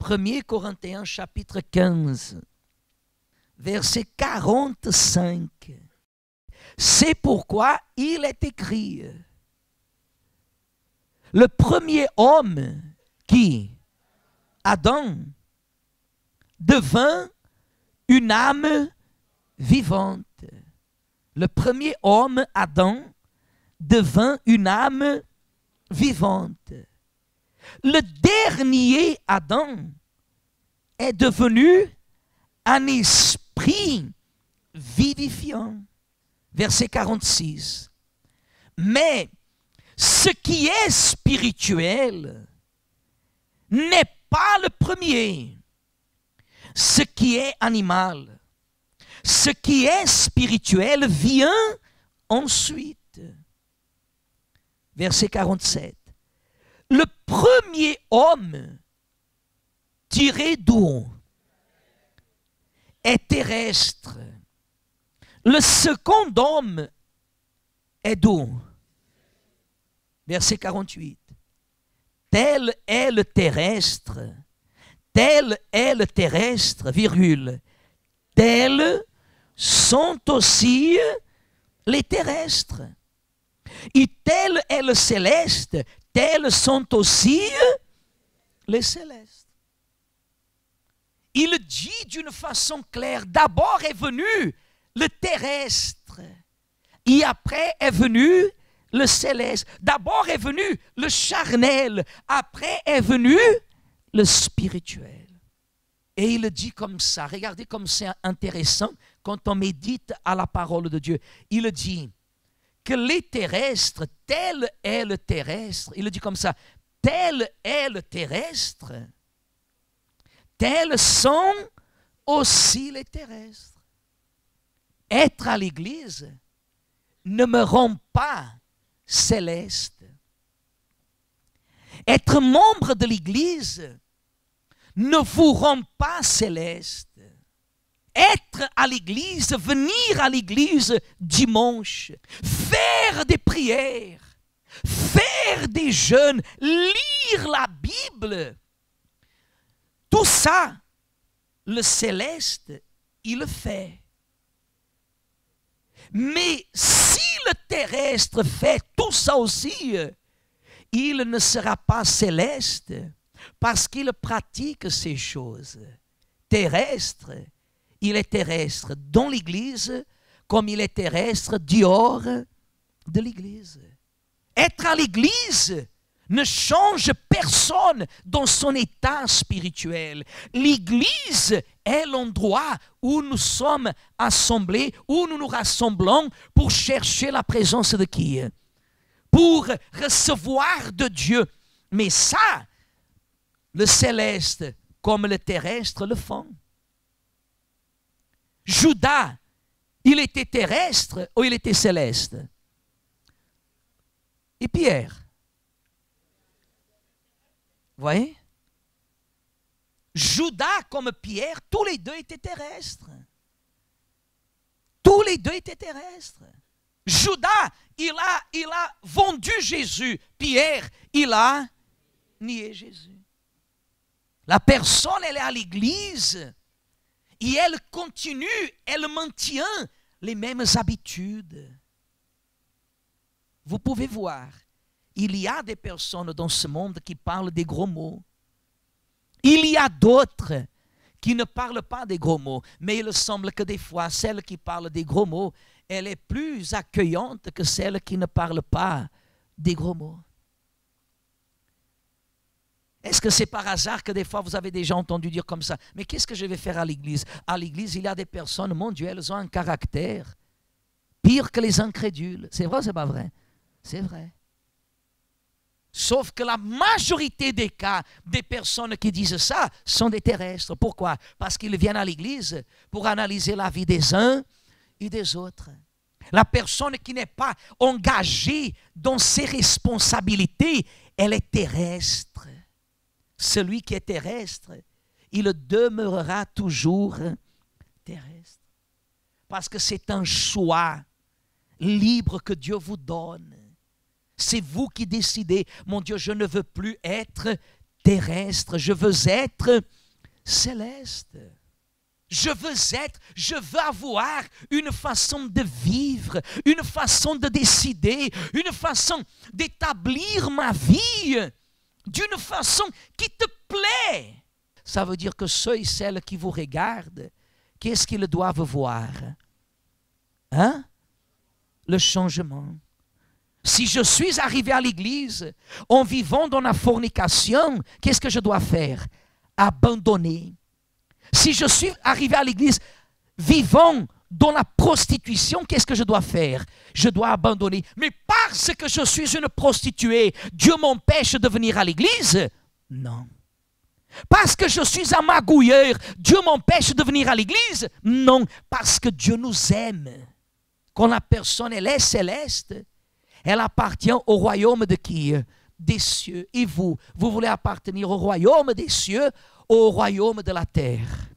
1er Corinthiens chapitre 15, verset 45. C'est pourquoi il est écrit, le premier homme qui, Adam, devint une âme vivante. Le premier homme, Adam, devint une âme vivante. Le dernier Adam est devenu un esprit vivifiant. Verset 46. Mais ce qui est spirituel n'est pas le premier. Ce qui est animal, ce qui est spirituel vient ensuite. Verset 47. Le premier homme tiré d'eau est terrestre. Le second homme est d'eau. Verset 48. Tel est le terrestre, virgule, tels sont aussi les terrestres. Et tel est le céleste, tels sont aussi les célestes. Il dit d'une façon claire, d'abord est venu le terrestre, et après est venu le céleste. D'abord est venu le charnel, après est venu le spirituel. Et il dit comme ça, regardez comme c'est intéressant quand on médite à la parole de Dieu. Il dit que les terrestres, tel est le terrestre, il dit comme ça, tel est le terrestre, tels sont aussi les terrestres. Être à l'église ne me rend pas céleste. Être membre de l'église ne vous rend pas céleste. Être à l'église, venir à l'église dimanche, faire des prières, faire des jeûnes, lire la Bible, tout ça, le céleste, il le fait. Mais si le terrestre fait tout ça aussi, il ne sera pas céleste parce qu'il pratique ces choses. Terrestre, il est terrestre dans l'église comme il est terrestre dehors de l'église. Être à l'église ne change personne dans son état spirituel. L'église est l'endroit où nous sommes assemblés, où nous nous rassemblons pour chercher la présence de qui? Pour recevoir de Dieu. Mais ça, le céleste comme le terrestre le font. Judas, il était terrestre ou il était céleste? Et Pierre? Vous voyez? Judas comme Pierre, tous les deux étaient terrestres. Tous les deux étaient terrestres. Judas, il a vendu Jésus. Pierre, il a nié Jésus. La personne, elle est à l'église et elle continue, elle maintient les mêmes habitudes. Vous pouvez voir, il y a des personnes dans ce monde qui parlent des gros mots. Il y a d'autres qui ne parlent pas des gros mots, mais il semble que des fois, celle qui parle des gros mots, elle est plus accueillante que celle qui ne parle pas des gros mots. Est-ce que c'est par hasard que des fois vous avez déjà entendu dire comme ça, mais qu'est-ce que je vais faire à l'église? À l'église, il y a des personnes, mon Dieu, elles ont un caractère pire que les incrédules. C'est vrai ou c'est pas vrai? C'est vrai. Sauf que la majorité des cas, des personnes qui disent ça sont des terrestres. Pourquoi? Parce qu'ils viennent à l'église pour analyser la vie des uns et des autres. La personne qui n'est pas engagée dans ses responsabilités, elle est terrestre. Celui qui est terrestre, il demeurera toujours terrestre. Parce que c'est un choix libre que Dieu vous donne. C'est vous qui décidez, mon Dieu, je ne veux plus être terrestre, je veux être céleste. Je veux avoir une façon de vivre, une façon de décider, une façon d'établir ma vie d'une façon qui te plaît. Ça veut dire que ceux et celles qui vous regardent, qu'est-ce qu'ils doivent voir? Hein? Le changement. Si je suis arrivé à l'église en vivant dans la fornication, qu'est-ce que je dois faire? Abandonner. Si je suis arrivé à l'église vivant dans la prostitution, qu'est-ce que je dois faire? Je dois abandonner. Mais parce que je suis une prostituée, Dieu m'empêche de venir à l'église? Non. Parce que je suis un magouilleur, Dieu m'empêche de venir à l'église? Non, parce que Dieu nous aime. Quand la personne elle est céleste, elle appartient au royaume de qui? Des cieux. Et vous voulez appartenir au royaume des cieux ou au royaume de la terre?